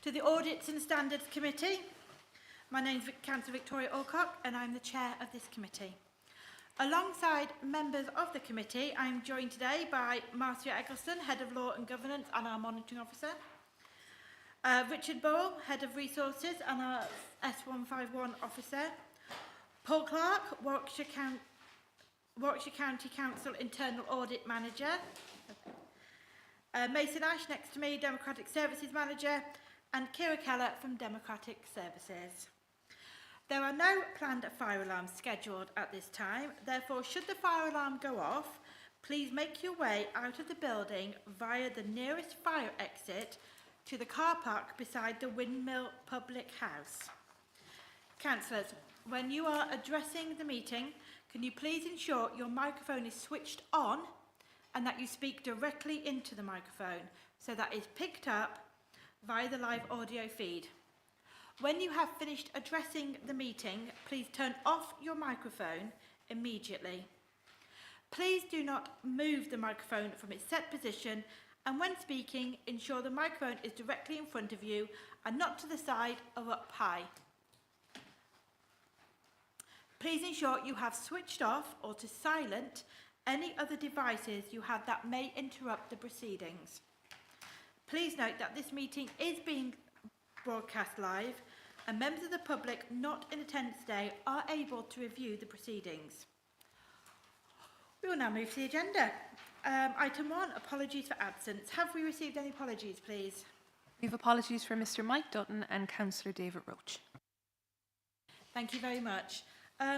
To the Audits and Standards Committee. My name is Councillor Victoria Alcock and I'm the chair of this committee. Alongside members of the committee, I'm joined today by Marcia Eggleston, Head of Law and Governance and our Monitoring Officer, Richard Burrell, Head of Resources and our S151 Officer, Paul Clark, Warwickshire County Council Internal Audit Manager, Mason Ash next to me, Democratic Services Manager, and Kira Keller from Democratic Services. There are no planned fire alarms scheduled at this time. Therefore, should the fire alarm go off, please make your way out of the building via the nearest fire exit to the car park beside the Windmill Public House. Councillors, when you are addressing the meeting, can you please ensure your microphone is switched on and that you speak directly into the microphone so that it's picked up via the live audio feed. When you have finished addressing the meeting, please turn off your microphone immediately. Please do not move the microphone from its set position, and when speaking, ensure the microphone is directly in front of you and not to the side or up high. Please ensure you have switched off or to silent any other devices you have that may interrupt the proceedings. Please note that this meeting is being broadcast live and members of the public not in attendance today are able to review the proceedings. We will now move to the agenda. Item 1, apologies for absence. Have we received any apologies, please? We have apologies for Mr Mike Dutton and Councillor David Roach. Thank you very much.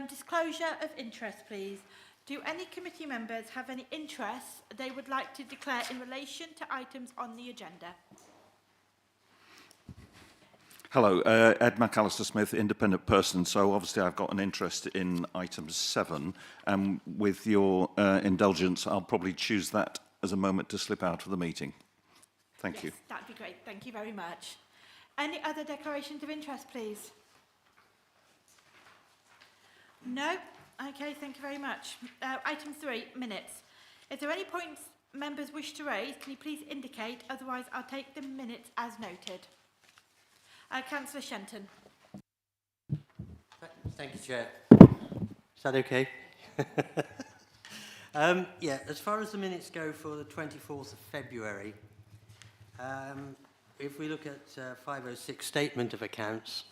Disclosure of interest, please. Do any committee members have any interests they would like to declare in relation to items on the agenda? Hello, Ed McAllister-Smith, independent person. So obviously I've got an interest in item 7. And with your indulgence, I'll probably choose that as a moment to slip out of the meeting. Thank you. That'd be great. Thank you very much. Any other declarations of interest, please? No? Okay, thank you very much. Item 3, minutes. If there are any points members wish to raise, can you please indicate? Otherwise, I'll take the minutes as noted. Councillor Shenton. Thank you, Chair. Is that okay? Yeah, as far as the minutes go for the 24th of February, if we look at 506 Statement of Accounts,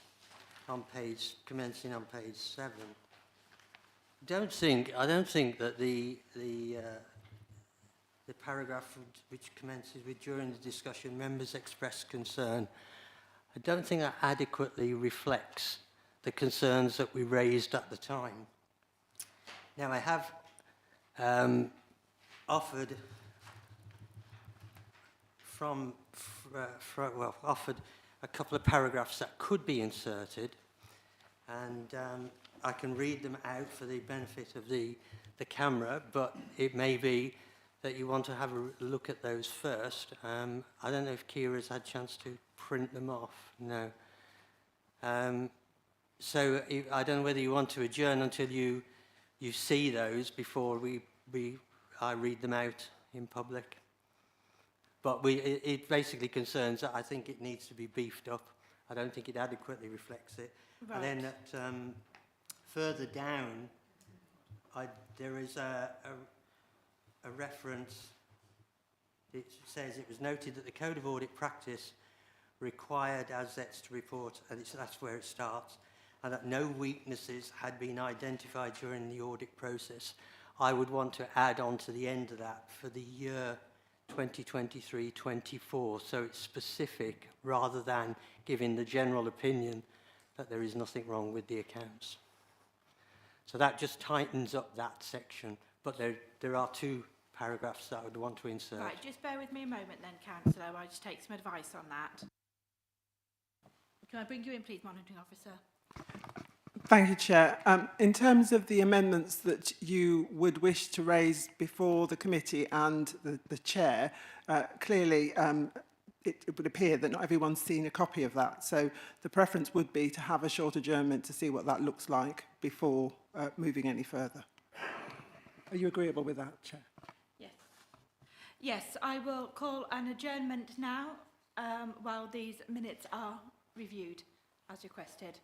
commencing on page 7, I don't think that the paragraph which commences with during the discussion members expressed concern, I don't think that adequately reflects the concerns that we raised at the time. Now I have offered offered a couple of paragraphs that could be inserted, and I can read them out for the benefit of the camera, but it may be that you want to have a look at those first. I don't know if Kira's had a chance to print them off. No. So I don't know whether you want to adjourn until you see those before I read them out in public. But it basically concerns that I think it needs to be beefed up. I don't think it adequately reflects it. Right. And then further down, there is a reference. It says it was noted that the Code of Audit Practice required assets to report, and that's where it starts, and that no weaknesses had been identified during the audit process. I would want to add on to the end of that for the year 2023-24, so it's specific rather than giving the general opinion that there is nothing wrong with the accounts. So that just tightens up that section, but there are 2 paragraphs that I would want to insert. Right, just bear with me a moment then, Councillor. I'll just take some advice on that. Can I bring you in, please, Monitoring Officer? Thank you, Chair. In terms of the amendments that you would wish to raise before the committee and the Chair, clearly it would appear that not everyone's seen a copy of that. So the preference would be to have a short adjournment to see what that looks like before moving any further. Are you agreeable with that, Chair? Yes. Yes, I will call an adjournment now while these minutes are reviewed as requested.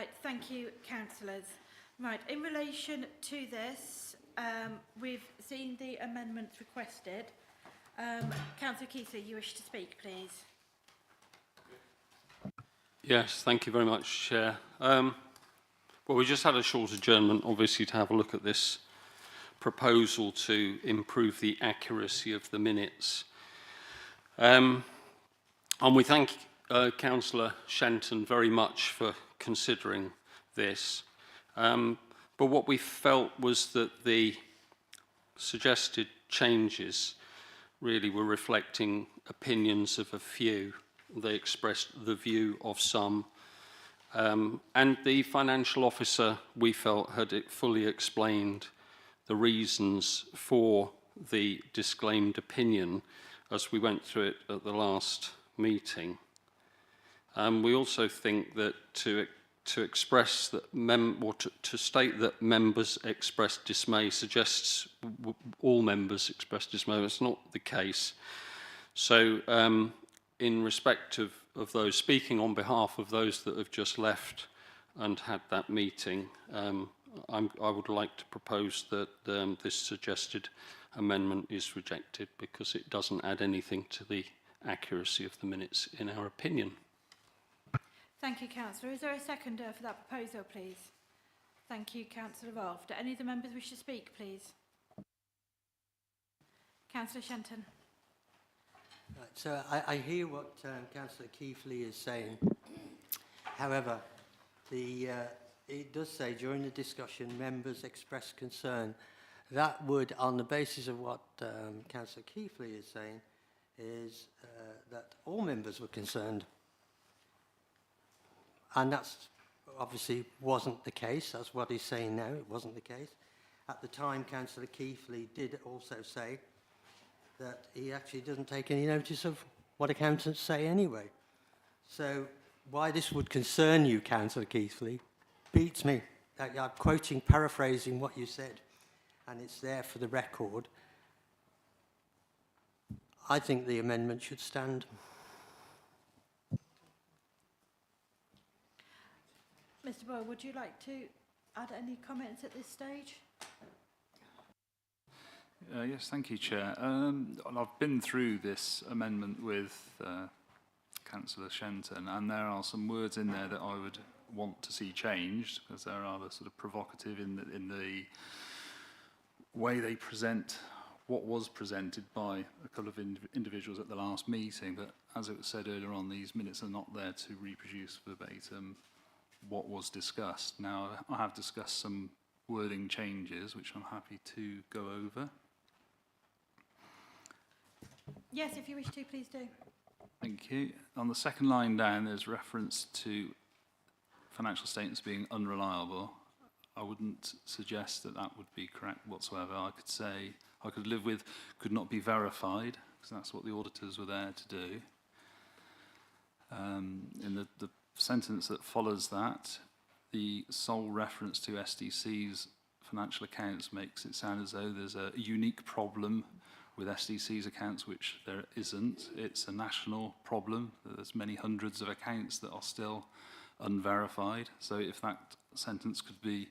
Right, thank you, councillors. Right, in relation to this, we've seen the amendments requested. Councillor Keithley, you wish to speak, please. Yes, thank you very much, Chair. Well, we just had a short adjournment, obviously, to have a look at this proposal to improve the accuracy of the minutes. And we thank Councillor Shenton very much for considering this. But what we felt was that the suggested changes really were reflecting opinions of a few. They expressed the view of some. And the financial officer, we felt, had fully explained the reasons for the disclaimed opinion as we went through it at the last meeting. We also think that to express that to state that members express dismay suggests all members express dismay. That's not the case. So in respect of those, speaking on behalf of those that have just left and had that meeting, I would like to propose that this suggested amendment is rejected because it doesn't add anything to the accuracy of the minutes, in our opinion. Thank you, councillor. Is there a seconder for that proposal, please? Thank you, councillor Rolfe. Do any of the members wish to speak, please? Councillor Shenton. Right, so I hear what Councillor Keithley is saying. However, it does say during the discussion members express concern. That would, on the basis of what Councillor Keithley is saying, is that all members were concerned. And that's obviously wasn't the case. That's what he's saying now. It wasn't the case. At the time, Councillor Keithley did also say that he actually doesn't take any notice of what accountants say anyway. So why this would concern you, Councillor Keithley, beats me. I'm quoting, paraphrasing what you said, and it's there for the record. I think the amendment should stand. Mr Boyle, would you like to add any comments at this stage? Yes, thank you, Chair. I've been through this amendment with Councillor Shenton, and there are some words in there that I would want to see changed, because they're rather sort of provocative in the way they present what was presented by a couple of individuals at the last meeting. But as it was said earlier on, these minutes are not there to reproduce verbatim what was discussed. Now, I have discussed some wording changes, which I'm happy to go over. Yes, if you wish to, please do. Thank you. On the second line down, there's reference to financial statements being unreliable. I wouldn't suggest that that would be correct whatsoever. I could say, I could live with could not be verified, because that's what the auditors were there to do. In the sentence that follows that, the sole reference to SDC's financial accounts makes it sound as though there's a unique problem with SDC's accounts, which there isn't. It's a national problem. There's many hundreds of accounts that are still unverified. So if that sentence could be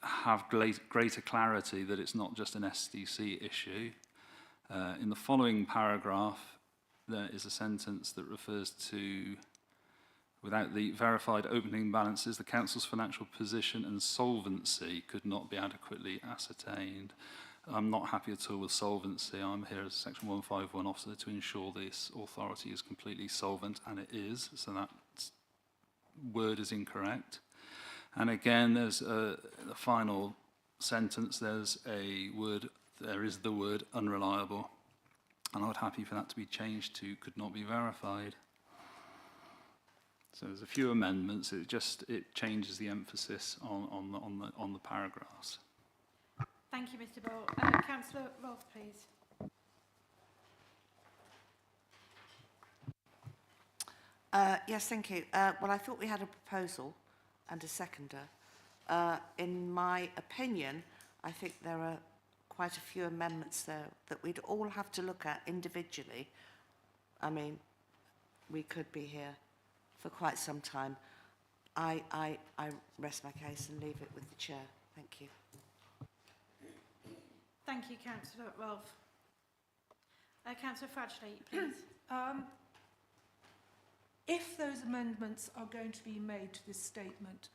have greater clarity that it's not just an SDC issue. In the following paragraph, there is a sentence that refers to, without the verified opening balances, the council's financial position and solvency could not be adequately ascertained. I'm not happy at all with solvency. I'm here as a Section 151 officer to ensure this authority is completely solvent, and it is, so that word is incorrect. And again, there's the final sentence, there is the word unreliable, and I would happy for that to be changed to could not be verified. So there's a few amendments. It changes the emphasis on the paragraphs. Thank you, Mr Ball. Councillor Rolfe, please. Yes, thank you. Well, I thought we had a proposal and a seconder. In my opinion, I think there are quite a few amendments there that we'd all have to look at individually. I mean, we could be here for quite some time. I rest my case and leave it with the chair. Thank you. Thank you, Councillor Rolfe. Councillor Fradgley, please. If those amendments are going to be made to this statement,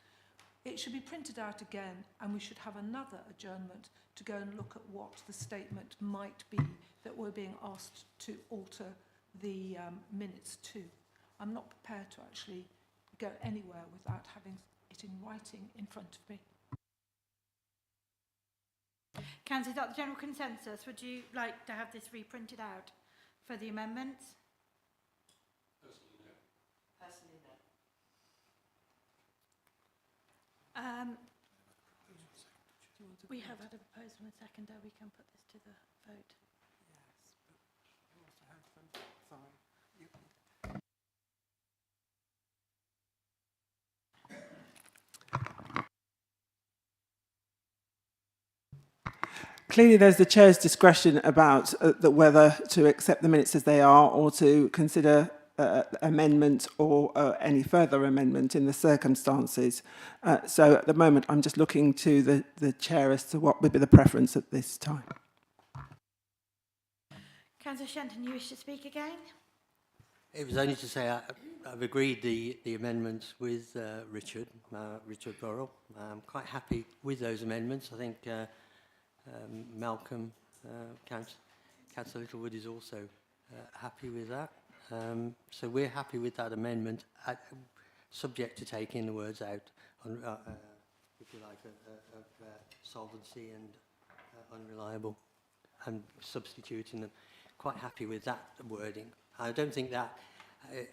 it should be printed out again and we should have another adjournment to go and look at what the statement might be that we're being asked to alter the minutes to. I'm not prepared to actually go anywhere without having it in writing in front of me. Councillor, is that the general consensus? Would you like to have this reprinted out for the amendments? Personally, no. We have had a proposal and a seconder. We can put this to the vote. Clearly, there's the chair's discretion about whether to accept the minutes as they are or to consider amendment or any further amendment in the circumstances. So at the moment, I'm just looking to the chair as to what would be the preference at this time. Councillor Shenton, you wish to speak again? It was only to say I've agreed the amendments with Richard Burrell. I'm quite happy with those amendments. I think Malcolm, Councillor Littlewood is also happy with that. So we're happy with that amendment, subject to taking the words out, if you like, of solvency and unreliable, and substituting them. Quite happy with that wording. I don't think that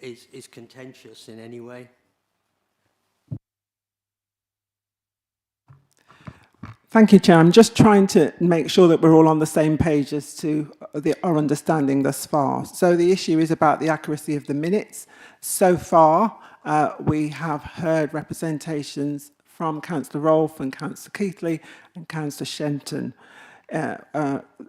is contentious in any way. Thank you, Chair. I'm just trying to make sure that we're all on the same page as to our understanding thus far. So the issue is about the accuracy of the minutes. So far, we have heard representations from Councillor Rolfe and Councillor Keithley and Councillor Shenton. There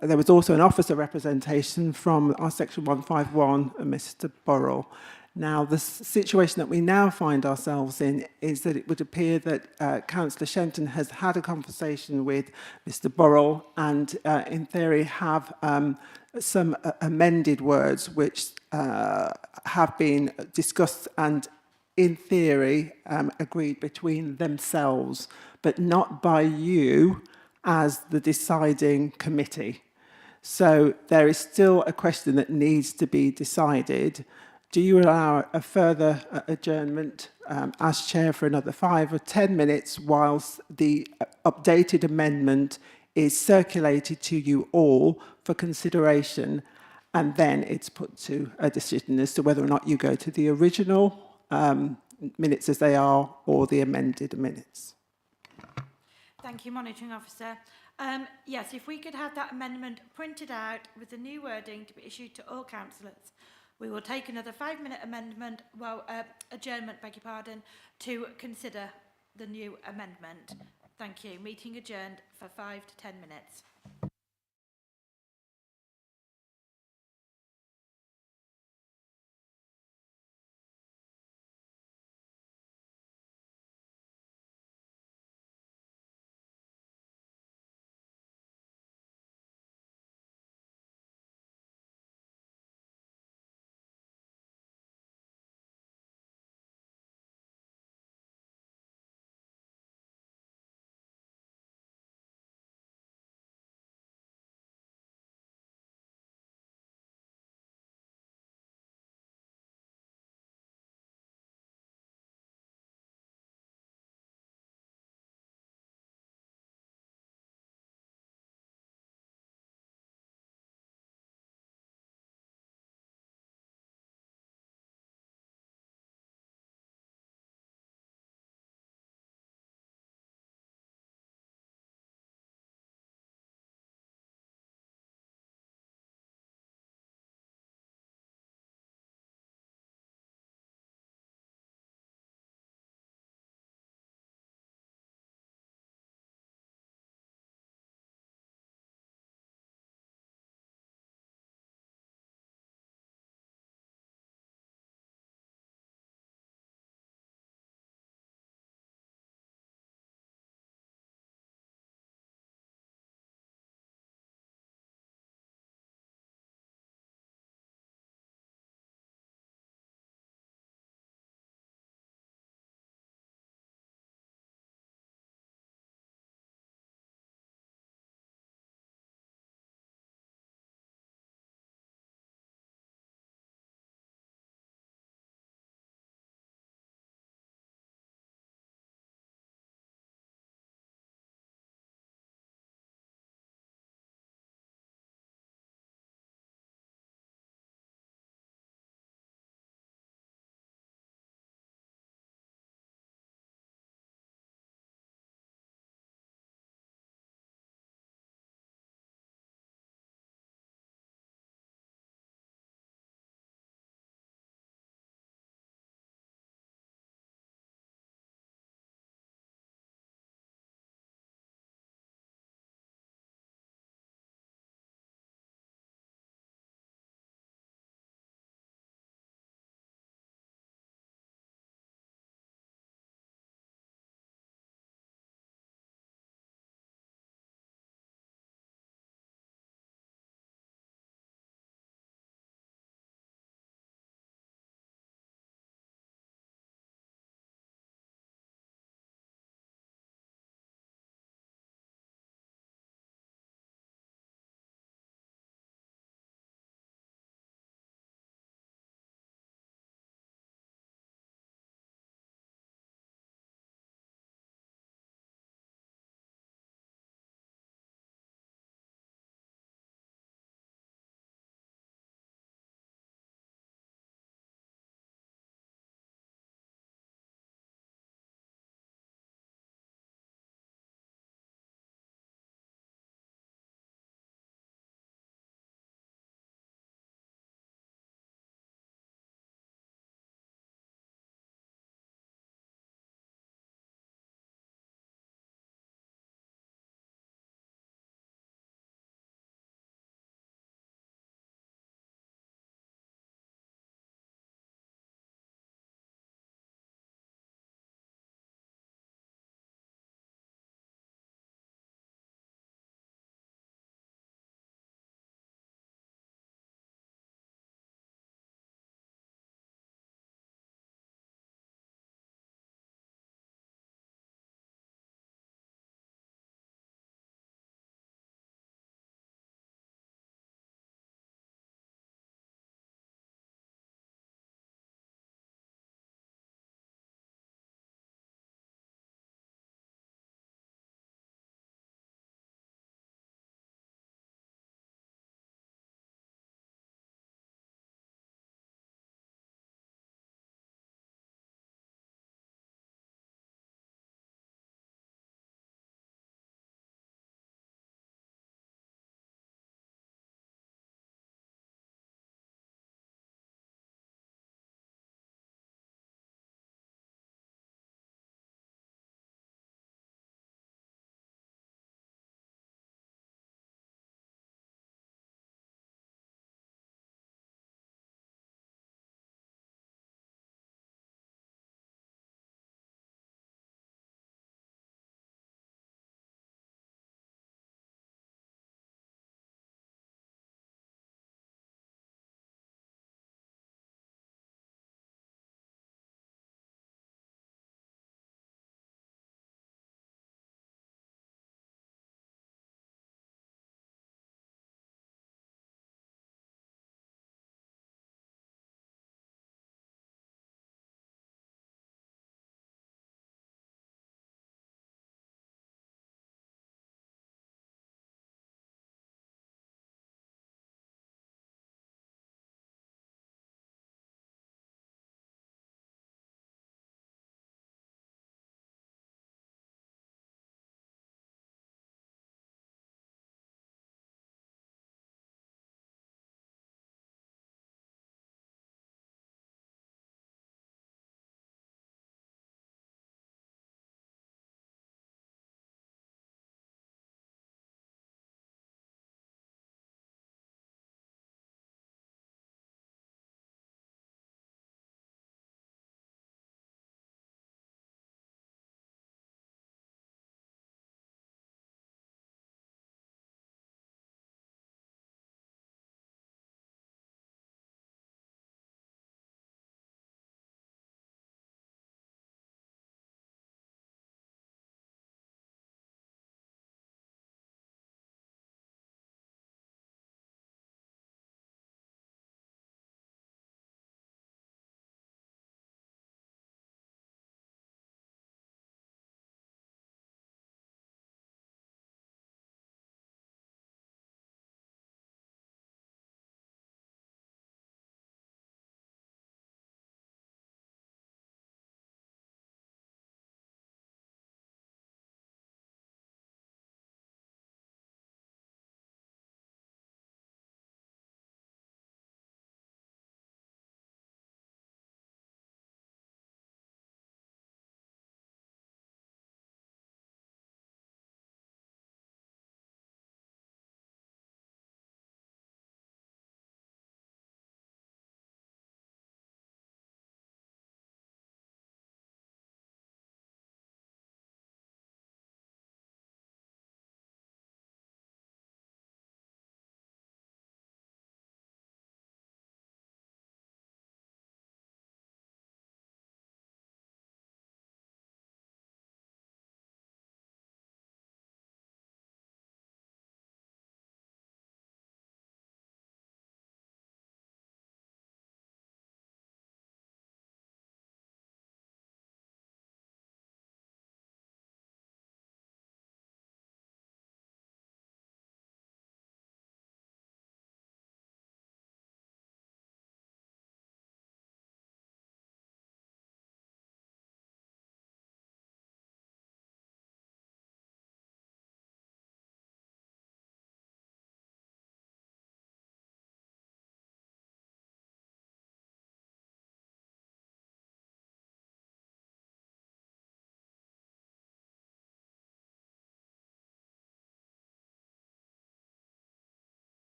was also an officer representation from our Section 151, Mr. Burrell. Now, the situation that we now find ourselves in is that it would appear that Councillor Shenton has had a conversation with Mr. Burrell and, in theory, have some amended words which have been discussed and, in theory, agreed between themselves, but not by you as the deciding committee. So there is still a question that needs to be decided. Do you allow a further adjournment as chair for another 5 or 10 minutes whilst the updated amendment is circulated to you all for consideration, and then it's put to a decision as to whether or not you go to the original minutes as they are or the amended minutes? Thank you, Monitoring Officer. Yes, if we could have that amendment printed out with the new wording to be issued to all councillors. We will take another 5-minute amendment, adjournment, beg your pardon, to consider the new amendment. Thank you. Meeting adjourned for 5 to 10 minutes.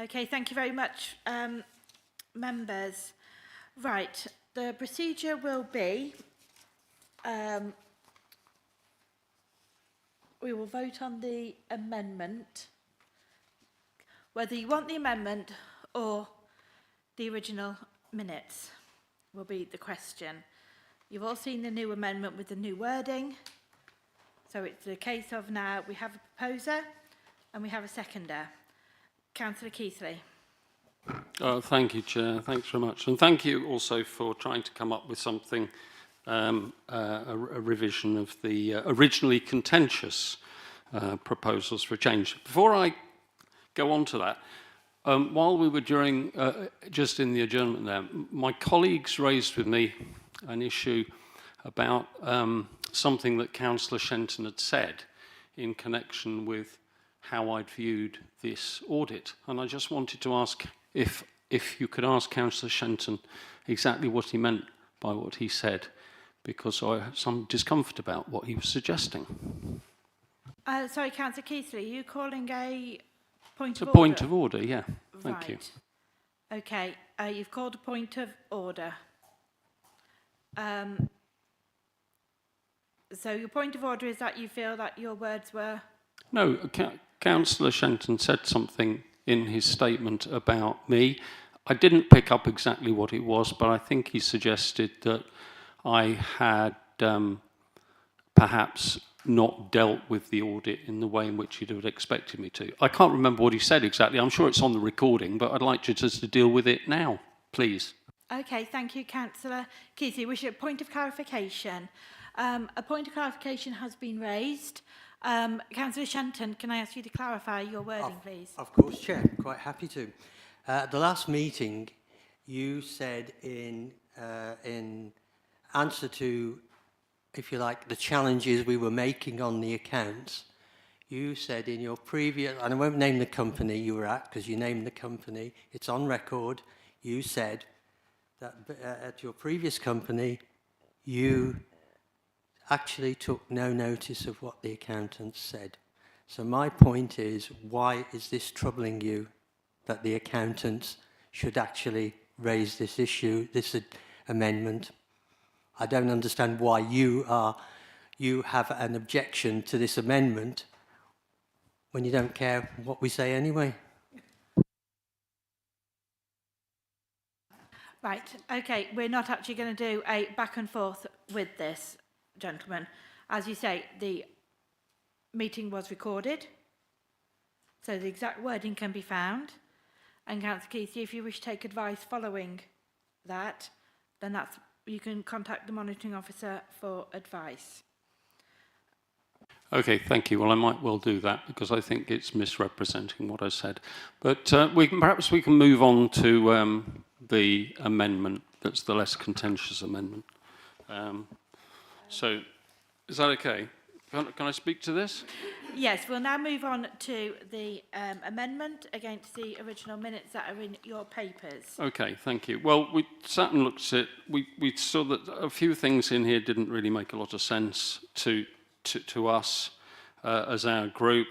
Okay, thank you very much, members. Right, the procedure will be, we will vote on the amendment, whether you want the amendment or the original minutes will be the question. You've all seen the new amendment with the new wording. So it's a case of now we have a proposer and we have a seconder. Councillor Keithley. Thank you, Chair. Thanks very much. And thank you also for trying to come up with something, a revision of the originally contentious proposals for change. Before I go on to that, while we were just in the adjournment there, my colleagues raised with me an issue about something that Councillor Shenton had said in connection with how I'd viewed this audit. And I just wanted to ask if you could ask Councillor Shenton exactly what he meant by what he said, because I have some discomfort about what he was suggesting. Sorry, Councillor Keithley, are you calling a point It's of a order? point of order, yeah. Thank you. Okay, you've called a point of order. So your point of order is that you feel that your words were... No, Councillor Shenton said something in his statement about me. I didn't pick up exactly what it was, but I think he suggested that I had perhaps not dealt with the audit in the way in which he'd have expected me to. I can't remember what he said exactly. I'm sure it's on the recording, but I'd like you just to deal with it now, please. Okay, thank you, Councillor Keithley. Wish a point of clarification. A point of clarification has been raised. Councillor Shenton, can I ask you to clarify your wording, please? Of course, Chair. Quite happy to. At the last meeting, you said in answer to, if you like, the challenges we were making on the accounts, you said in your previous, and I won't name the company you were at because you named the company, it's on record, you said that at your previous company, you actually took no notice of what the accountants said. So my point is, why is this troubling you that the accountants should actually raise this issue, this amendment? I don't understand why you have an objection to this amendment when you don't care what we say anyway. Right, okay, we're not actually going to do a back and forth with this, gentlemen. As you say, the meeting was recorded, so the exact wording can be found. And Councillor Keithley, if you wish to take advice following that, then you can contact the monitoring officer for advice. Okay, thank you. Well, I might well do that because I think it's misrepresenting what I said. But perhaps we can move on to the amendment that's the less contentious amendment. So, is that okay? Can I speak to this? Yes, we'll now move on to the amendment against the original minutes that are in your papers. Okay, thank you. Well, we sat and looked at it. We saw that a few things in here didn't really make a lot of sense to us as our group.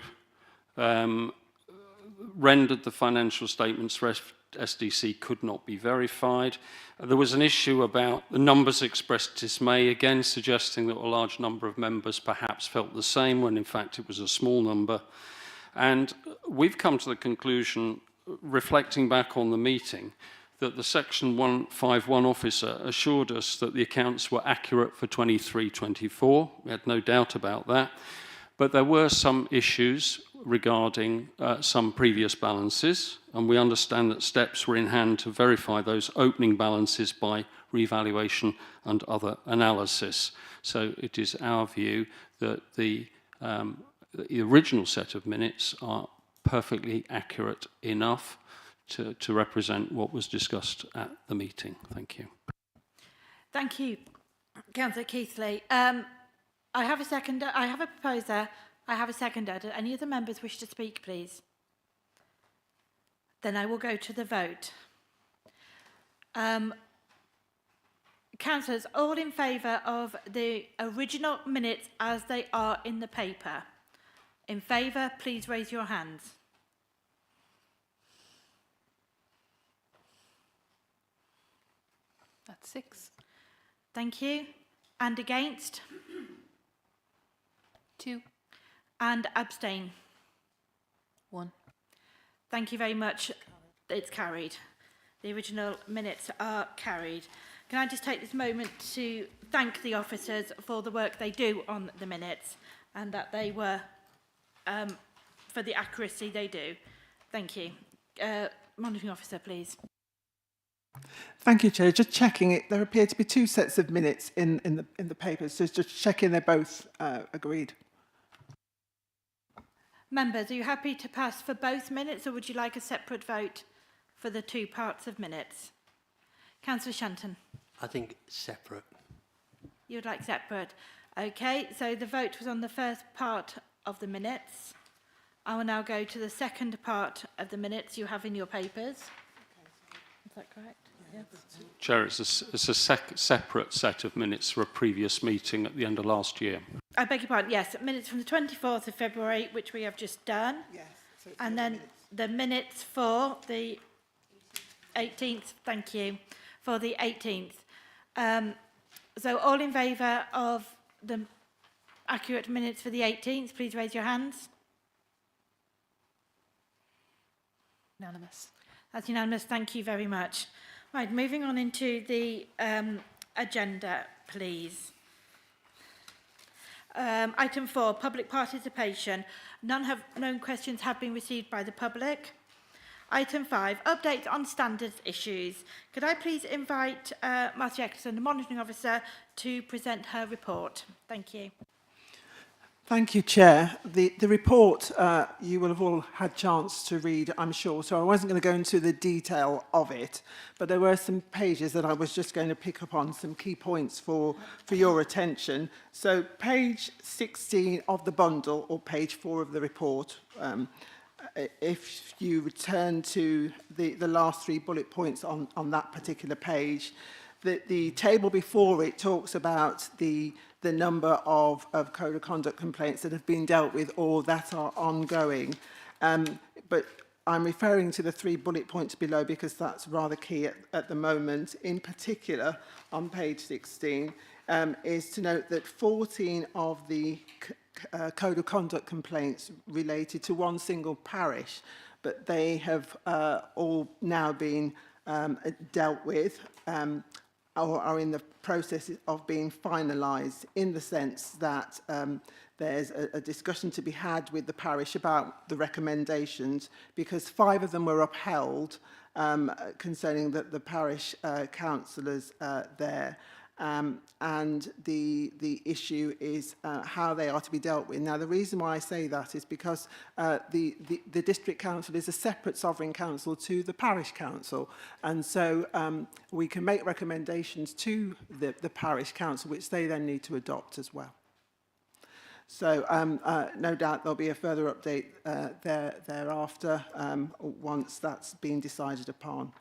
Rendered the financial statements for SDC could not be verified. There was an issue about the numbers expressed dismay, again suggesting that a large number of members perhaps felt the same when in fact it was a small number. And we've come to the conclusion, reflecting back on the meeting, that the Section 151 officer assured us that the accounts were accurate for 23-24. We had no doubt about that. But there were some issues regarding some previous balances, and we understand that steps were in hand to verify those opening balances by revaluation and other analysis. So it is our view that the original set of minutes are perfectly accurate enough to represent what was discussed at the meeting. Thank you. Thank you, Councillor Keithley. I have a seconder, I have a proposer, I have a seconder. Do any of the members wish to speak, please? Then I will go to the vote. Councillors, all in favour of the original minutes as they are in the paper? In favour, please raise your hands. That's 6. Thank you. And against? 2. And abstain? 1. Thank you very much. It's carried. The original minutes are carried. Can I just take this moment to thank the officers for the work they do on the minutes and that they were, for the accuracy they do. Thank you. Monitoring officer, please. Thank you, Chair. Just checking it. There appear to be 2 sets of minutes in the papers. So just checking they're both agreed. Members, are you happy to pass for both minutes or would you like a separate vote for the 2 parts of minutes? Councillor Shanton. I think separate. You would like separate. Okay, so the vote was on the first part of the minutes. I will now go to the second part of the minutes you have in your papers. Is that correct? Yes. Chair, it's a separate set of minutes for a previous meeting at the end of last year. I beg your pardon, yes, minutes from the 24th of February, which we have just done. Yes. So And then the minutes for the 18th, thank you, for the 18th. So all in favour of the accurate minutes for the 18th, please raise your hands. Unanimous. That's unanimous, thank you very much. Right, moving on into the agenda, please. Item 4, public participation. No questions have been received by the public. Item 5, updates on standards issues. Could I please invite Marcia Eccleston, the monitoring officer, to present her report? Thank you. Thank you, Chair. The report you will have all had chance to read, I'm sure, so I wasn't going to go into the detail of it, but there were some pages that I was just going to pick up on, some key points for your attention. So page 16 of the bundle, or page 4 of the report, if you return to the last 3 bullet points on that particular page, the table before it talks about the number of code of conduct complaints that have been dealt with or that are ongoing. But I'm referring to the 3 bullet points below because that's rather key at the moment. In particular, on page 16, is to note that 14 of the code of conduct complaints related to one single parish, but they have all now been dealt with or are in the process of being finalised, in the sense that there's a discussion to be had with the parish about the recommendations, because 5 of them were upheld concerning the parish councillors there. And the issue is how they are to be dealt with. Now, the reason why I say that is because the district council is a separate sovereign council to the parish council, and so we can make recommendations to the parish council, which they then need to adopt as well. So no doubt there'll be a further update thereafter once that's been decided upon.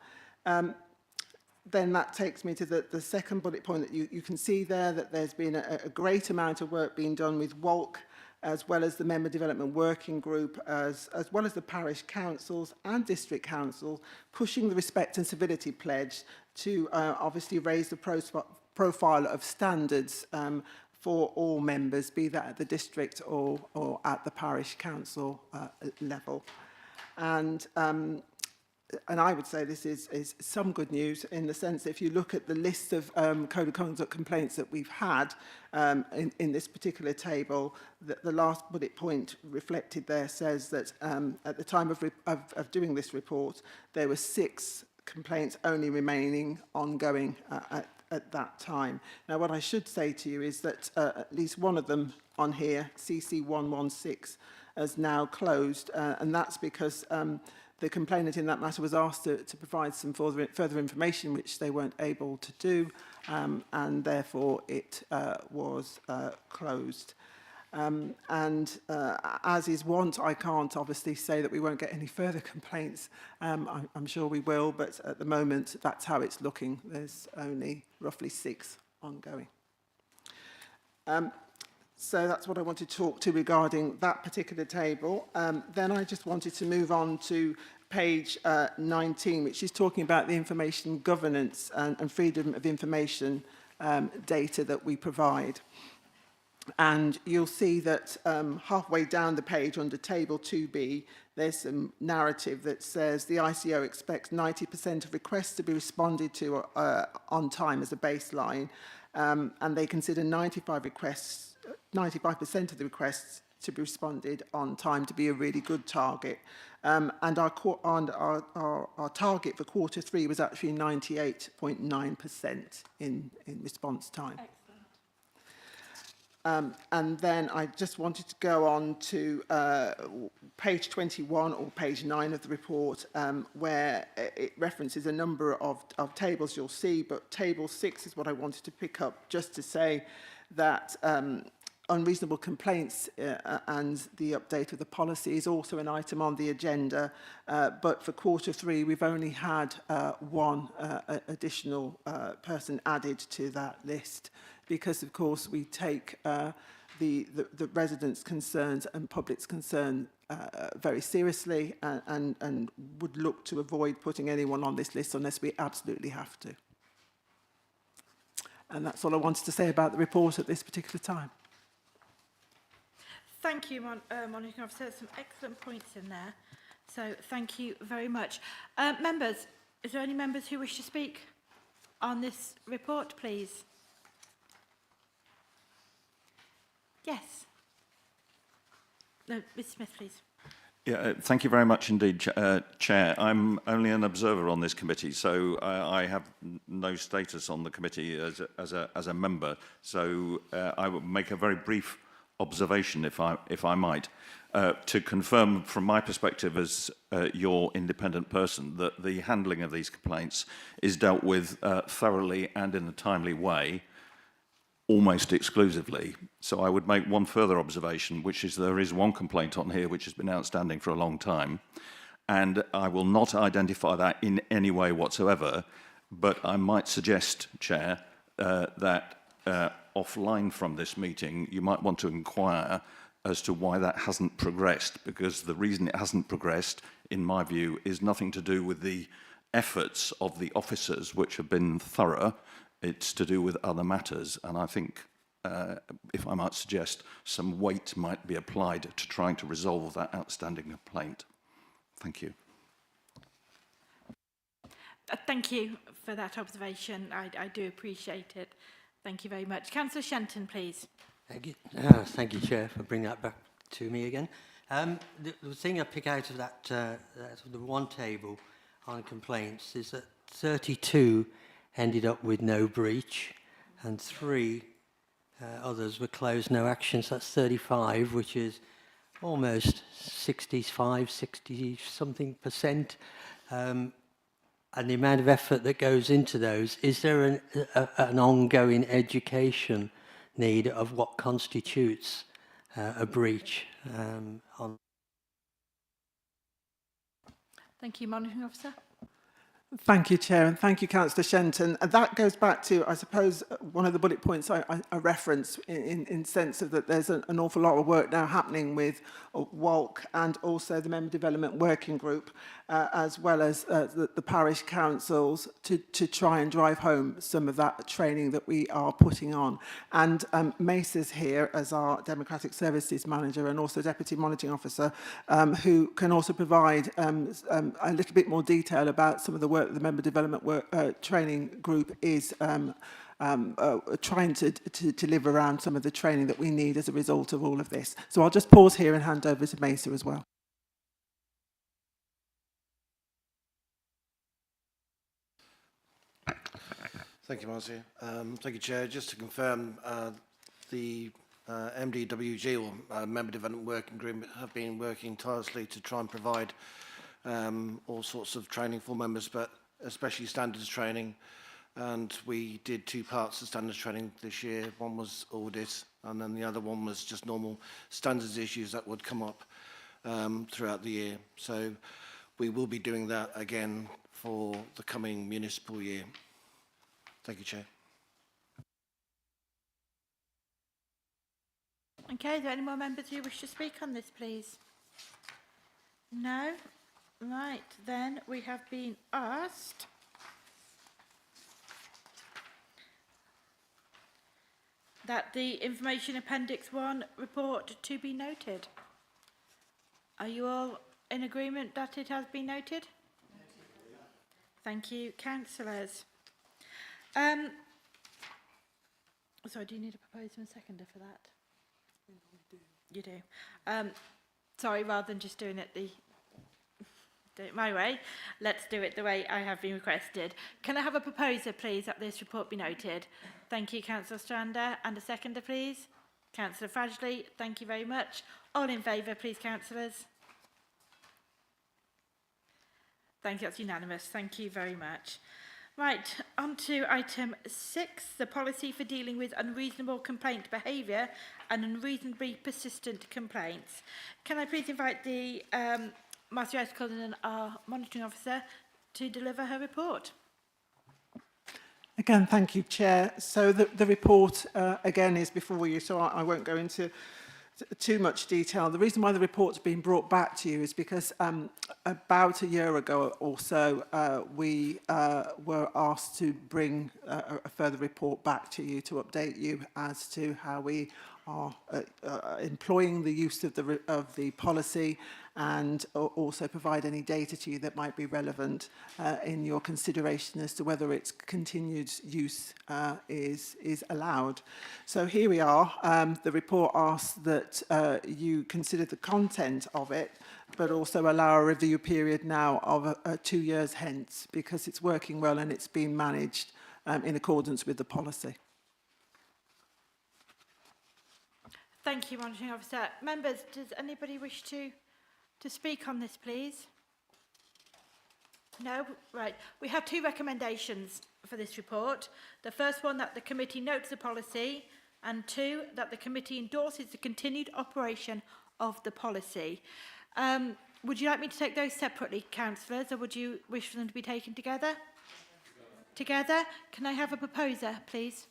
Then that takes me to the second bullet point that you can see there, that there's been a great amount of work being done with WALC, as well as the Member Development Working Group, as well as the parish councils and district councils, pushing the Respect and Civility Pledge to obviously raise the profile of standards for all members, be that at the district or at the parish council level. And I would say this is some good news, in the sense that if you look at the list of code of conduct complaints that we've had in this particular table, the last bullet point reflected there says that at the time of doing this report, there were 6 complaints only remaining ongoing at that time. Now, what I should say to you is that at least one of them on here, CC 116, has now closed, and that's because the complainant in that matter was asked to provide some further information, which they weren't able to do, and therefore it was closed. As is wont, I can't obviously say that we won't get any further complaints. I'm sure we will, but at the moment, that's how it's looking. There's only roughly 6 ongoing. So that's what I want to talk to regarding that particular table. Then I just wanted to move on to page 19, which is talking about the information governance and freedom of information data that we provide. And you'll see that halfway down the page under table 2B, there's some narrative that says the ICO expects 90% of requests to be responded to on time as a baseline, and they consider 95% of the requests to be responded on time to be a really good target. And our target for quarter 3 was actually 98.9% in response time. And then I just wanted to go on to page 21 or page 9 of the report, where it references a number of tables you'll see, but table 6 is what I wanted to pick up just to say that unreasonable complaints and the update of the policy is also an item on the agenda, but for quarter 3 we've only had one additional person added to that list, because of course we take the residents' concerns and public's concern very seriously, and would look to avoid putting anyone on this list unless we absolutely have to. And that's all I wanted to say about the report at this particular time. Thank you, Monitoring Officer. Some excellent points in there. So thank you very much. Members, is there any members who wish to speak on this report, please? Yes. No, Ms. Smith, please. Yeah, thank you very much indeed, Chair. I'm only an observer on this committee, so I have no status on the committee as a member. So I will make a very brief observation, if I might, to confirm from my perspective as your independent person that the handling of these complaints is dealt with thoroughly and in a timely way, almost exclusively. So I would make one further observation, which is there is one complaint on here which has been outstanding for a long time, and I will not identify that in any way whatsoever, but I might suggest, Chair, that offline from this meeting, you might want to inquire as to why that hasn't progressed, because the reason it hasn't progressed, in my view, is nothing to do with the efforts of the officers, which have been thorough. It's to do with other matters, and I think, if I might suggest, some weight might be applied to trying to resolve that outstanding complaint. Thank you. Thank you for that observation. I do appreciate it. Thank you very much. Councillor Shenton, please. Thank you. Thank you, Chair, for bringing that back to me again. The thing I pick out of that, the one table on complaints is that 32 ended up with no breach, and 3 others were closed, no actions. That's 35, which is almost 65, 60-something%. And the amount of effort that goes into those, is there an ongoing education need of what constitutes a breach? Thank you, Monitoring Officer. Thank you, Chair, and thank you, Councillor Shenton. And that goes back to, I suppose, one of the bullet points I referenced in sense of that there's an awful lot of work now happening with WALC and also the Member Development Working Group, as well as the parish councils to try and drive home some of that training that we are putting on. And Mace is here as our Democratic Services Manager and also Deputy Monitoring Officer, who can also provide a little bit more detail about some of the work that the Member Development Training Group is trying to deliver around some of the training that we need as a result of all of this. So I'll just pause here and hand over to Mesa as well. Thank you, Marcia. Thank you, Chair. Just to confirm, the MDWG, or Member Development Working Group, have been working tirelessly to try and provide all sorts of training for members, but especially standards training. And we did 2 parts of standards training this year. One was audit, and then the other one was just normal standards issues that would come up throughout the year. So we will be doing that again for the coming municipal year. Thank you, Chair. Okay, are there any more members who wish to speak on this, please? No? Right, then we have been asked that the Information Appendix 1 report to be noted. Are you all in agreement that it has been noted? Thank you, councillors. Sorry, do you need a proposer and seconder for that? You do. Sorry, rather than just doing it do it my way, let's do it the way I have been requested. Can I have a proposer, please, that this report be noted? Thank you, Councillor Strander. And a seconder, please. Councillor Fradgley, thank you very much. All in favour, please, councillors. Thank you, that's unanimous. Thank you very much. Right, on to item 6, the policy for dealing with unreasonable complaint behaviour and unreasonably persistent complaints. Can I please invite the Master Cullinan, our monitoring officer, to deliver her report? Again, thank you, Chair. So the report, again, is before you, so I won't go into too much detail. The reason why the report's been brought back to you is because about a year ago or so, we were asked to bring a further report back to you to update you as to how we are employing the use of the policy, and also provide any data to you that might be relevant in your consideration as to whether its continued use is allowed. So here we are. The report asks that you consider the content of it, but also allow a review period now of 2 years hence, because it's working well and it's being managed in accordance with the policy. Thank you, Monitoring Officer. Members, does anybody wish to speak on this, please? No? Right. We have 2 recommendations for this report. The first one, that the committee notes the policy, and 2, that the committee endorses the continued operation of the policy. Would you like me to take those separately, councillors, or would you wish for them to be taken together? Together? Can I have a proposer, please?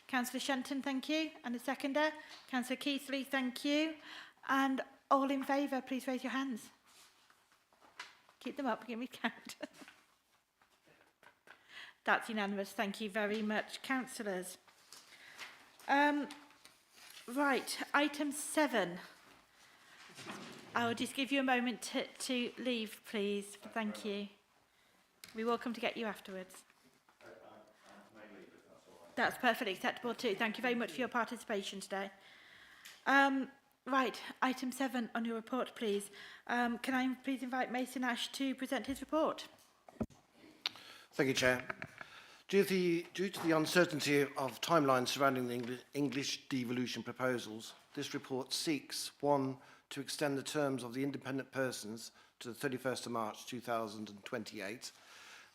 Councillor Shenton, thank you. And a seconder? Councillor Keithley, thank you. And all in favour, please raise your hands. Keep them up, give me a count. That's unanimous. Thank you very much, councillors. Right, item 7. I'll just give you a moment to leave, please. Thank you. We're welcome to get you afterwards. That's perfectly acceptable too. Thank you very much for your participation today. Right, item 7 on your report, please. Can I please invite Mason Ash to present his report? Thank you, Chair. Due to the uncertainty of timelines surrounding the English devolution proposals, this report seeks, 1, to extend the terms of the independent persons to the 31st of March 2028.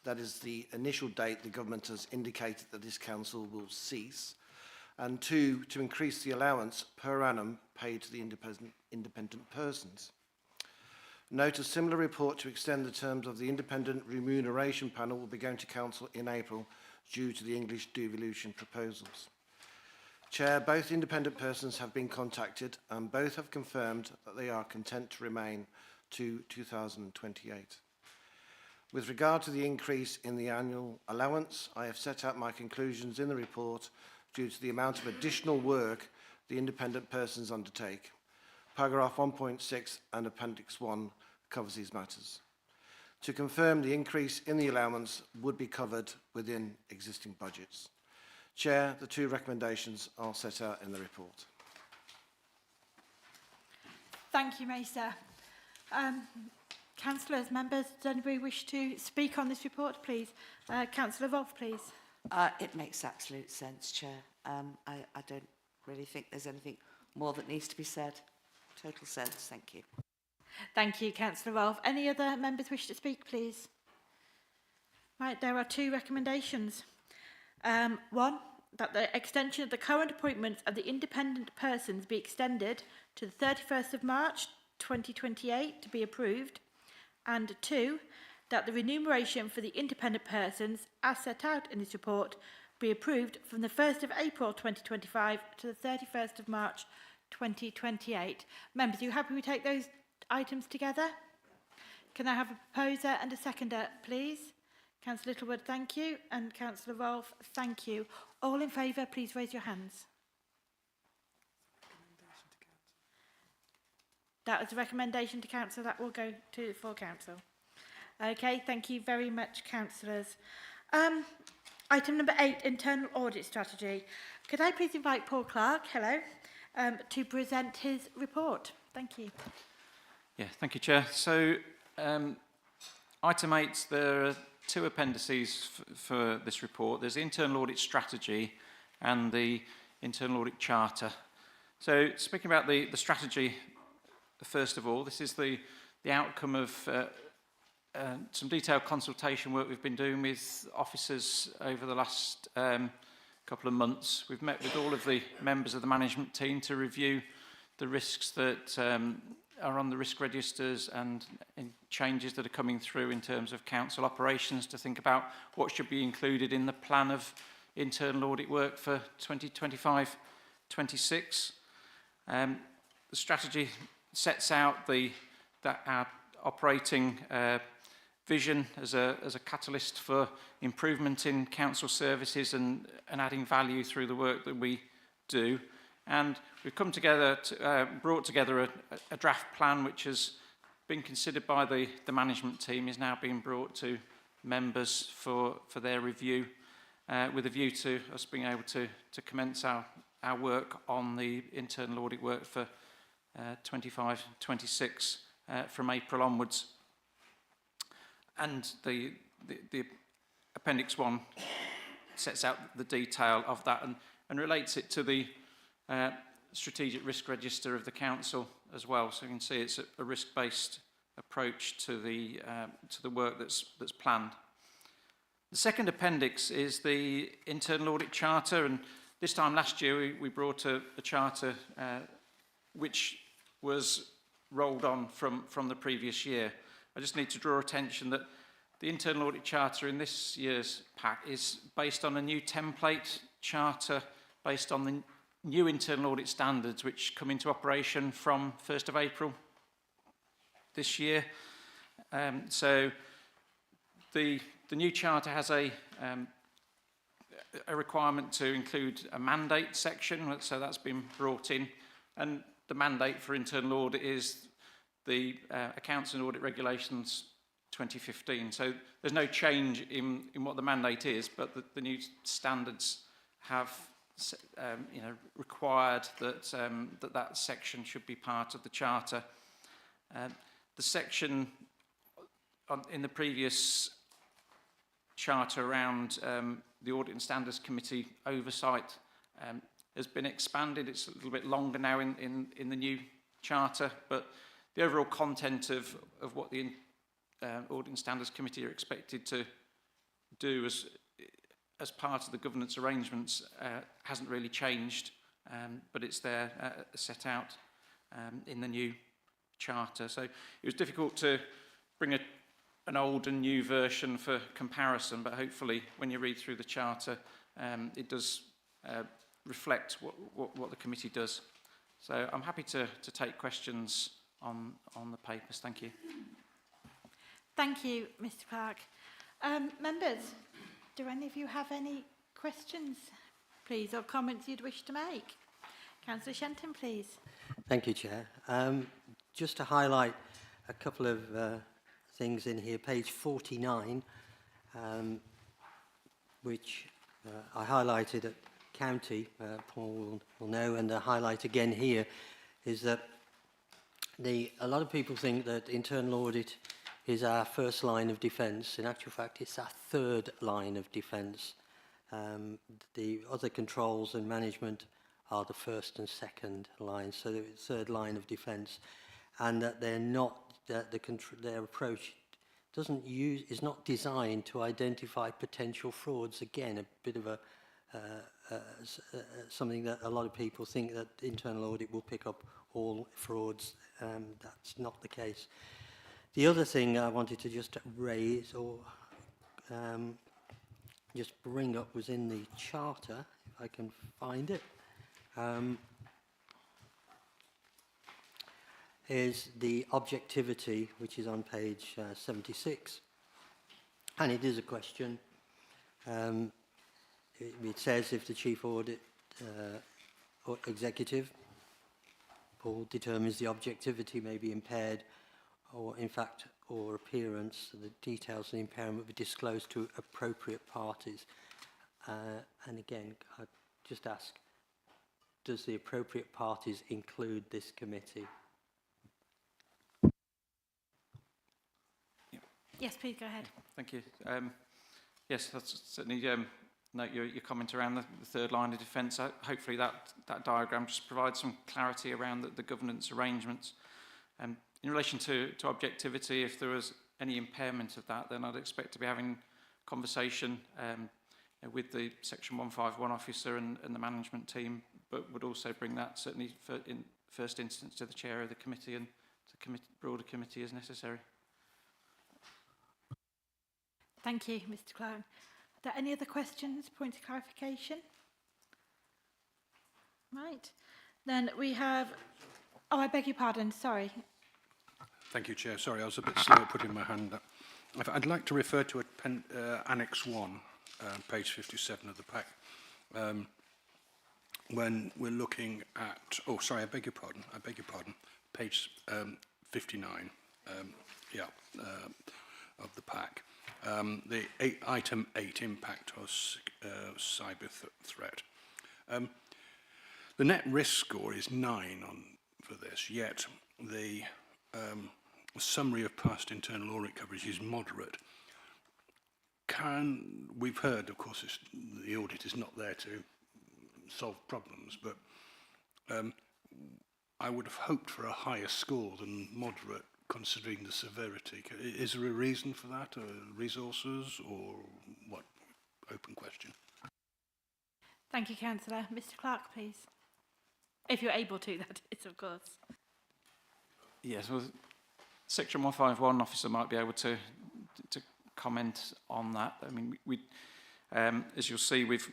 That is the initial date the government has indicated that this council will cease. And 2, to increase the allowance per annum paid to the independent persons. Note, a similar report to extend the terms of the independent remuneration panel will be going to council in April due to the English devolution proposals. Chair, both independent persons have been contacted and both have confirmed that they are content to remain to 2028. With regard to the increase in the annual allowance, I have set out my conclusions in the report due to the amount of additional work the independent persons undertake. Paragraph 1.6 and Appendix 1 covers these matters. To confirm, the increase in the allowance would be covered within existing budgets. Chair, the 2 recommendations are set out in the report. Thank you, Mesa. Councillors, members, does anybody wish to speak on this report, please? Councillor Wolf, please. It makes absolute sense, Chair. I don't really think there's anything more that needs to be said. Total sense, thank you. Thank you, Councillor Wolf. Any other members wish to speak, please? Right, there are 2 recommendations. 1, that the extension of the current appointments of the independent persons be extended to the 31st of March 2028 to be approved. And 2, that the remuneration for the independent persons, as set out in this report, be approved from the 1st of April 2025 to the 31st of March 2028. Members, are you happy we take those items together? Can I have a proposer and a seconder, please? Councillor Littlewood, thank you. And Councillor Rolfe, thank you. All in favour, please raise your hands. That was a recommendation to council. That will go to full council. Okay, thank you very much, councillors. Item number 8, internal audit strategy. Could I please invite Paul Clark, hello, to present his report? Thank you. Yeah, thank you, Chair. So, item 8, there are 2 appendices for this report. There's the internal audit strategy and the internal audit charter. So, speaking about the strategy, first of all, this is the outcome of some detailed consultation work we've been doing with officers over the last couple of months. We've met with all of the members of the management team to review the risks that are on the risk registers and changes that are coming through in terms of council operations, to think about what should be included in the plan of internal audit work for 2025-26. The strategy sets out our operating vision as a catalyst for improvement in council services and adding value through the work that we do. And we've come together, brought together a draft plan which has been considered by the management team, is now being brought to members for their review, with a view to us being able to commence our work on the internal audit work for 25-26 from April onwards. And the Appendix 1 sets out the detail of that and relates it to the strategic risk register of the council as well. So you can see it's a risk-based approach to the work that's planned. The second appendix is the internal audit charter, and this time last year we brought a charter which was rolled on from the previous year. I just need to draw attention that the internal audit charter in this year's pack is based on a new template charter based on the new internal audit standards which come into operation from 1st of April this year. So the new charter has a requirement to include a mandate section, so that's been brought in, and the mandate for internal audit is the Accounts and Audit Regulations 2015. So there's no change in what the mandate is, but the new standards have required that that section should be part of the charter. The section in the previous charter around the Audit and Standards Committee oversight has been expanded. It's a little bit longer now in the new charter, but the overall content of what the Audit and Standards Committee are expected to do as part of the governance arrangements hasn't really changed, but it's there set out in the new charter. So it was difficult to bring an old and new version for comparison, but hopefully when you read through the charter, it does reflect what the committee does. So I'm happy to take questions on the papers. Thank you. Thank you, Mr. Clark. Members, do any of you have any questions, please, or comments you'd wish to make? Councillor Shenton, please. Thank you, Chair. Just to highlight a couple of things in here, page 49, which I highlighted at county, Paul will know, and the highlight again here is that a lot of people think that internal audit is our first line of defence. In actual fact, it's our third line of defence. The other controls and management are the first and second lines, so the third line of defence, and that they're not, that their approach is not designed to identify potential frauds. Again, a bit of a something that a lot of people think that internal audit will pick up all frauds. That's not the case. The other thing I wanted to just raise or just bring up was in the charter, if I can find it. is the objectivity, which is on page 76. And it is a question. It says if the chief audit or executive, Paul, determines the objectivity may be impaired or in fact or appearance, the details of the impairment will be disclosed to appropriate parties. And again, I'd just ask, does the appropriate parties include this committee? Yes, please go ahead. Thank you. Yes, that's certainly note your comment around the third line of defence. Hopefully that diagram just provides some clarity around the governance arrangements. In relation to objectivity, if there was any impairment of that, then I'd expect to be having conversation with the Section 151 officer and the management team, but would also bring that certainly in first instance to the chair of the committee and to the broader committee as necessary. Thank you, Mr. Clown. Are there any other questions, points of clarification? Right. Then we have... Oh, I beg your pardon, sorry. Thank you, Chair. Sorry, I was a bit slow at putting my hand up. I'd like to refer to Annex 1, page 57 of the pack. When we're looking at... Oh, sorry, I beg your pardon. Page 59, of the pack. Item 8, impact or cyber threat. The net risk score is 9 for this, yet the summary of past internal audit coverage is moderate. We've heard, of course, the audit is not there to solve problems, but I would have hoped for a higher score than moderate, considering the severity. Is there a reason for that, or resources, or what? Open question. Thank you, Councillor. Mr. Clark, please. If you're able to, that is, of course. Yes, well, Section 151 officer might be able to comment on that. I mean, as you'll see, we've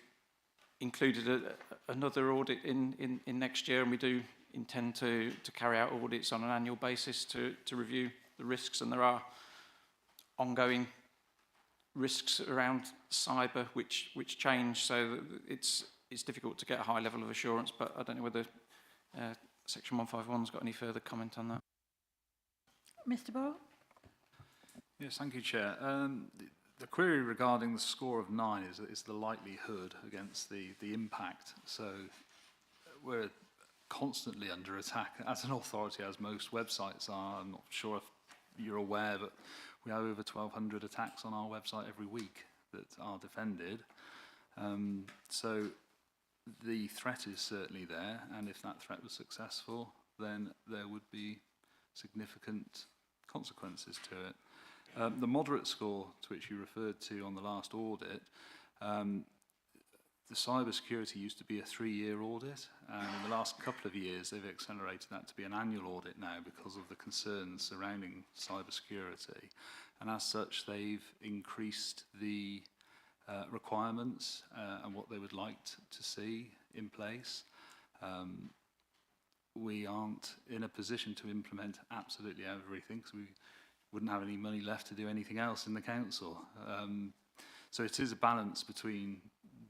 included another audit in next year, and we do intend to carry out audits on an annual basis to review the risks, and there are ongoing risks around cyber which change, so it's difficult to get a high level of assurance, but I don't know whether Section 151's got any further comment on that. Mr. Ball? Yes, thank you, Chair. The query regarding the score of 9 is the likelihood against the impact. So we're constantly under attack as an authority, as most websites are. I'm not sure if you're aware, but we have over 1,200 attacks on our website every week that are defended. So the threat is certainly there, and if that threat was successful, then there would be significant consequences to it. The moderate score to which you referred to on the last audit, the cyber security used to be a 3-year audit, and in the last couple of years they've accelerated that to be an annual audit now because of the concerns surrounding cyber security, and as such they've increased the requirements and what they would like to see in place. We aren't in a position to implement absolutely everything because we wouldn't have any money left to do anything else in the council. So it is a balance between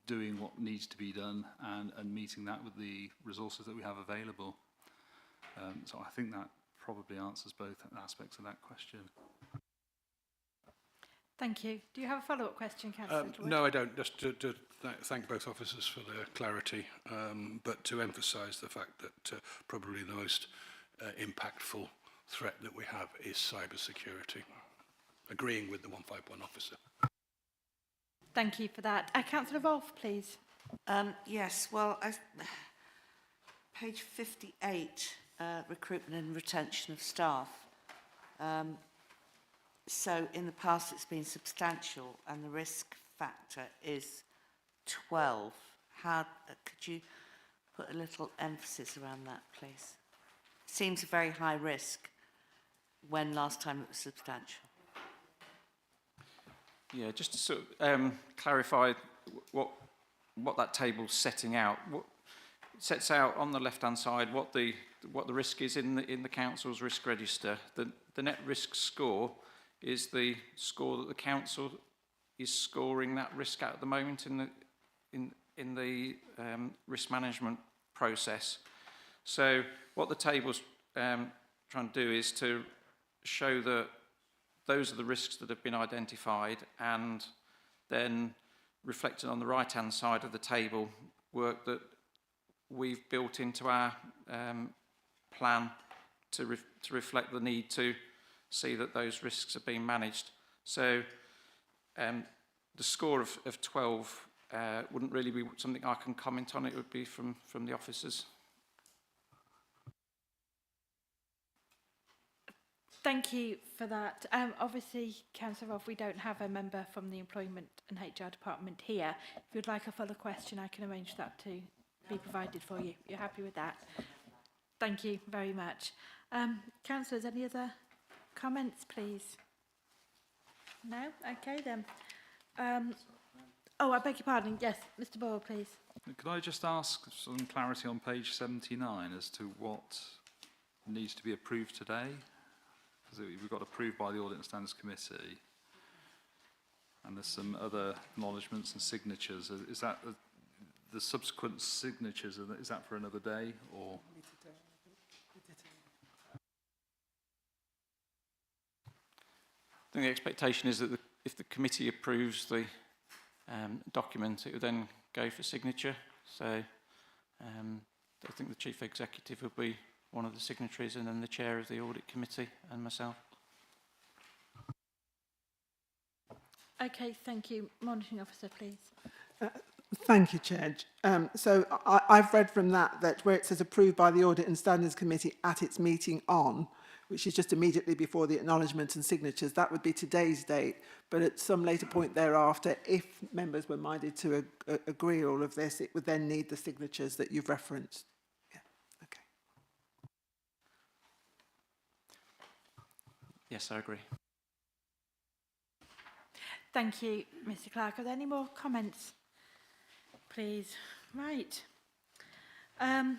doing what needs to be done and meeting that with the resources that we have available. So I think that probably answers both aspects of that question. Thank you. Do you have a follow-up question, Councillor? No, I don't. Just to thank both officers for their clarity, but to emphasise the fact that probably the most impactful threat that we have is cyber security. Agreeing with the 151 officer. Thank you for that. Councillor Wolfe, please. Yes, well, page 58, recruitment and retention of staff. So in the past it's been substantial and the risk factor is 12. Could you put a little emphasis around that, please? Seems a very high risk when last time it was substantial. Yeah, just to sort of clarify what that table's setting out. It sets out on the left-hand side what the what the risk is in the council's risk register. The net risk score is the score that the council is scoring that risk at the moment in the risk management process. So what the table's trying to do is to show that those are the risks that have been identified, and then reflected on the right-hand side of the table, work that we've built into our plan to reflect the need to see that those risks are being managed. So the score of 12 wouldn't really be something I can comment on. It would be from the officers. Thank you for that. Obviously, Councillor Roth, we don't have a member from the Employment and HR Department here. If you'd like a further question, I can arrange that to be provided for you. You're happy with that? Thank you very much. Councillors, any other comments, please? No? Okay, then. Oh, I beg your pardon. Yes, Mr. Boyle, please. Could I just ask some clarity on page 79 as to what needs to be approved today? Because we've got approved by the Audit and Standards Committee, and there's some other acknowledgements and signatures. Is that the subsequent signatures? Is that for another day, or? I think the expectation is that if the committee approves the document, it would then go for signature. So I think the Chief Executive will be one of the signatories, and then the Chair of the Audit Committee and myself. Okay, thank you. Monitoring Officer, please. Thank you, Chair. So I've read from that where it says approved by the Audit and Standards Committee at its meeting on, which is just immediately before the acknowledgement and signatures, that would be today's date. But at some later point thereafter, if members were minded to agree all of this, it would then need the signatures that you've referenced. Yeah, okay. Yes, I agree. Thank you, Mr. Clark. Are there any more comments, please? Right. There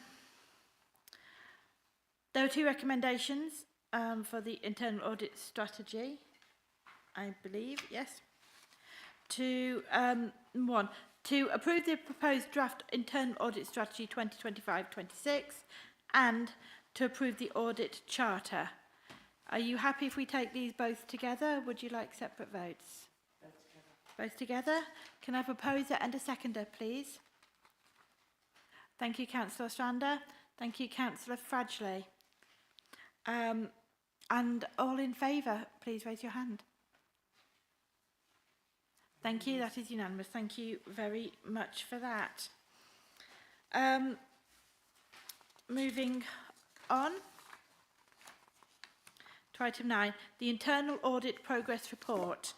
are two recommendations for the internal audit strategy, I believe, yes. One, to approve the proposed draft internal audit strategy 2025-26 and to approve the audit charter. Are you happy if we take these both together? Would you like separate votes? Both together. Can I have a proposer and a seconder, please? Thank you, Councillor Strander. Thank you, Councillor Fradgley. And all in favour, please raise your hand. Thank you, that is unanimous. Thank you very much for that. Moving on to item 9, the Internal Audit Progress Report.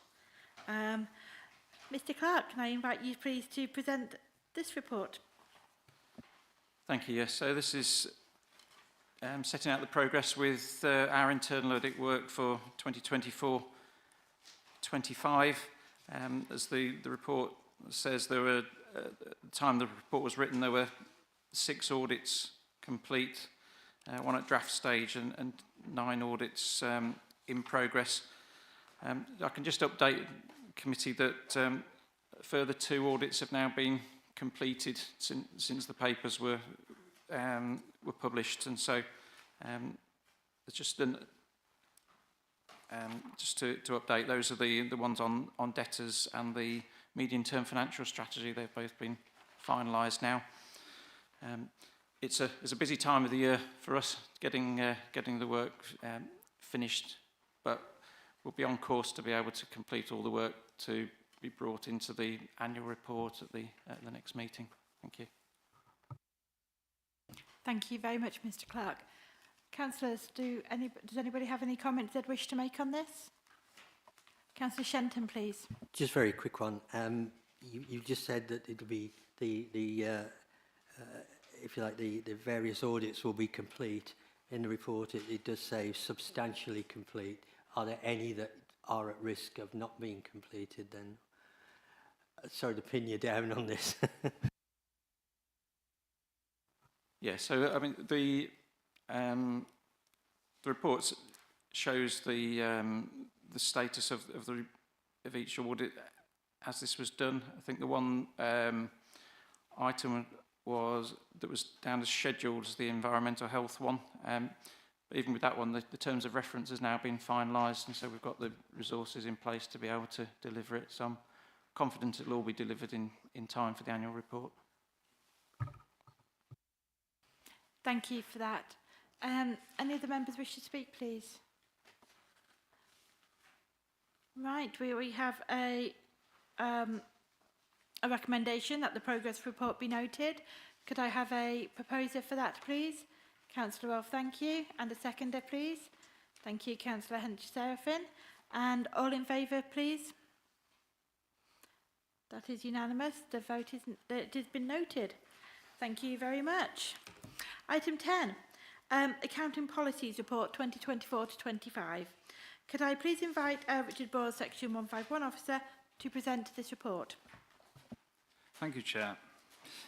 Mr. Clark, can I invite you please to present this report? Thank you. Yes, so this is setting out the progress with our internal audit work for 2024-25. As the report says, there were, at the time the report was written, there were 6 audits complete, 1 at draft stage and 9 audits in progress. I can just update the committee that further 2 audits have now been completed since the papers were published, and so it's just to update, those are the ones on debtors and the medium-term financial strategy. They've both been finalised now. It's a busy time of the year for us getting the work finished, but we'll be on course to be able to complete all the work to be brought into the annual report at the next meeting. Thank you. Thank you very much, Mr. Clark. Councillors, does anybody have any comments they'd wish to make on this? Councillor Shenton, please. Just very quick one. You just said that it'll be if you like, the various audits will be complete. In the report, it does say substantially complete. Are there any that are at risk of not being completed then? Sorry to pin you down on this. Yeah, so I mean, The report shows the status of each audit as this was done. I think the one item that was down as scheduled as the environmental health one. But even with that one, the terms of reference has now been finalised, and so we've got the resources in place to be able to deliver it. So I'm confident it will all be delivered in time for the annual report. Thank you for that. Any other members wish to speak, please? Right, we have a recommendation that the progress report be noted. Could I have a proposer for that, please? Councillor Rolfe, thank you. And a seconder, please. Thank you, Councillor Hench-Seraphin. And all in favour, please? That is unanimous. The vote it has been noted. Thank you very much. Item 10, Accounting Policies Report 2024 to 25. Could I please invite Richard Ball, Section 151 Officer, to present this report? Thank you, Chair.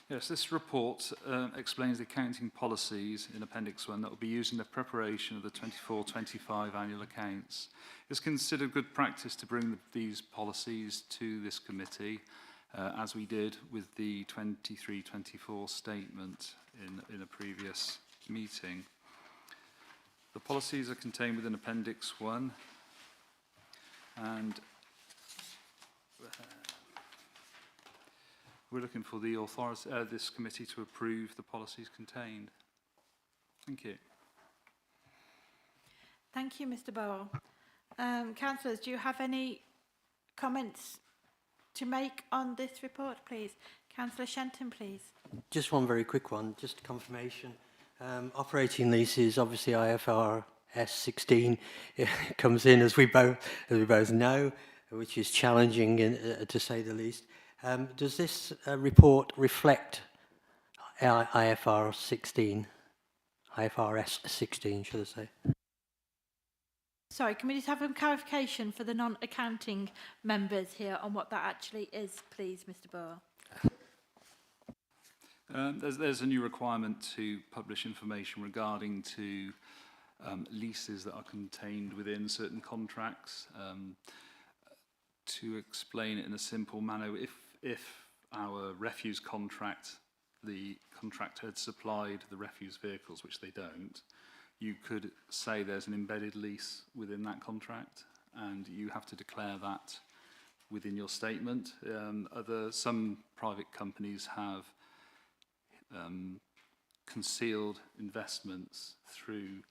Yes, this report explains the accounting policies in Appendix 1 that will be used in the preparation of the 24-25 annual accounts. It's considered good practice to bring these policies to this committee, as we did with the 23-24 statement in a previous meeting. The policies are contained within Appendix 1, and we're looking for the authority, this committee to approve the policies contained. Thank you. Thank you, Mr. Bowell. Councillors, do you have any comments to make on this report, please? Councillor Shenton, please. Just one very quick one, just confirmation. Operating leases, obviously IFRS 16 comes in, as we both know, which is challenging to say the least. Does this report reflect IFRS 16? IFRS 16, should I say? Sorry, can we just have some clarification for the non-accounting members here on what that actually is, please, Mr. Bowell? There's a new requirement to publish information regarding to leases that are contained within certain contracts. To explain it in a simple manner, if our refuse contract, the contractor had supplied the refuse vehicles, which they don't, you could say there's an embedded lease within that contract, and you have to declare that within your statement. Some private companies have concealed investments through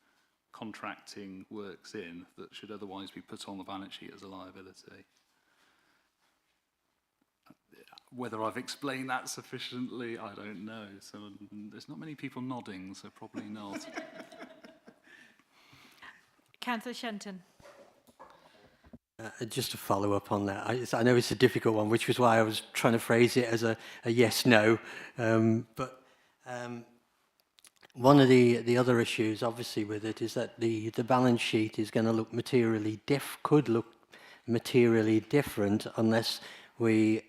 contracting works in that should otherwise be put on the balance sheet as a liability. Whether I've explained that sufficiently, I don't know. So there's not many people nodding, so probably not. Councillor Shenton. Just to follow up on that, I know it's a difficult one, which was why I was trying to phrase it as a yes-no. But one of the other issues, obviously, with it is that the balance sheet is going to look could look materially different unless we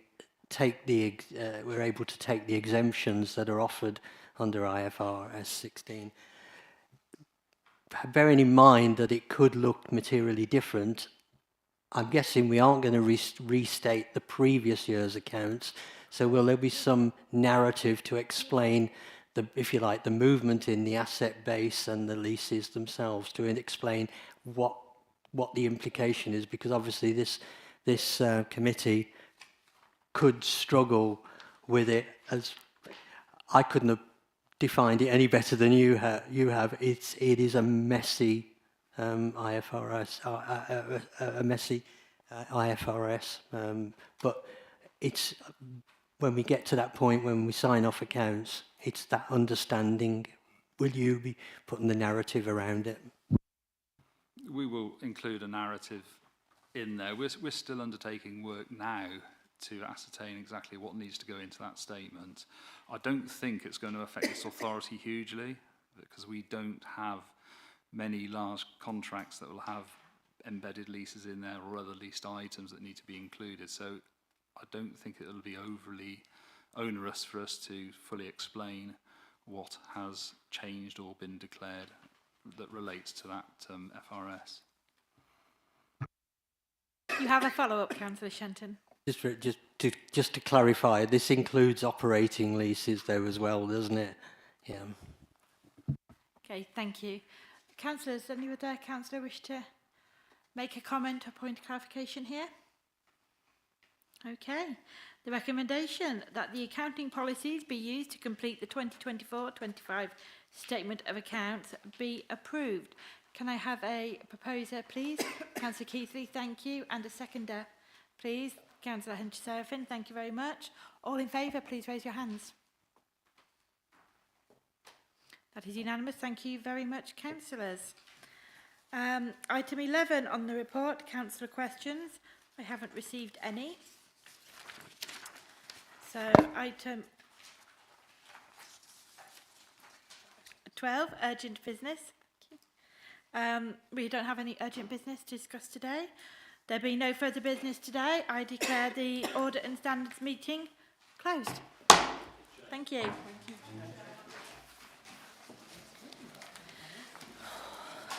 we're able to take the exemptions that are offered under IFRS 16. Bearing in mind that it could look materially different, I'm guessing we aren't going to restate the previous year's accounts. So will there be some narrative to explain if you like, the movement in the asset base and the leases themselves, to explain what the implication is? Because obviously this committee could struggle with it, as I couldn't have defined it any better than you have. It is a messy IFRS, but it's when we get to that point when we sign off accounts, it's that understanding. Will you be putting the narrative around it? We will include a narrative in there. We're still undertaking work now to ascertain exactly what needs to go into that statement. I don't think it's going to affect this authority hugely, because we don't have many large contracts that will have embedded leases in there or other leased items that need to be included. So I don't think it'll be overly onerous for us to fully explain what has changed or been declared that relates to that FRS. You have a follow-up, Councillor Shenton. Just to clarify, this includes operating leases though as well, doesn't it? Yeah. Okay, thank you. Councillors, any other councillor wish to make a comment or point of clarification here? Okay. The recommendation that the accounting policies be used to complete the 2024-25 Statement of Accounts be approved. Can I have a proposer, please? Councillor Keithley, thank you. And a seconder, please. Councillor Hinch-Serafin, thank you very much. All in favour, please raise your hands. That is unanimous. Thank you very much, councillors. Item 11 on the report, councillor questions. I haven't received any. So item 12, urgent business. We don't have any urgent business to discuss today. There being no further business today, I declare the Audit and Standards meeting closed. Thank you. Thank you.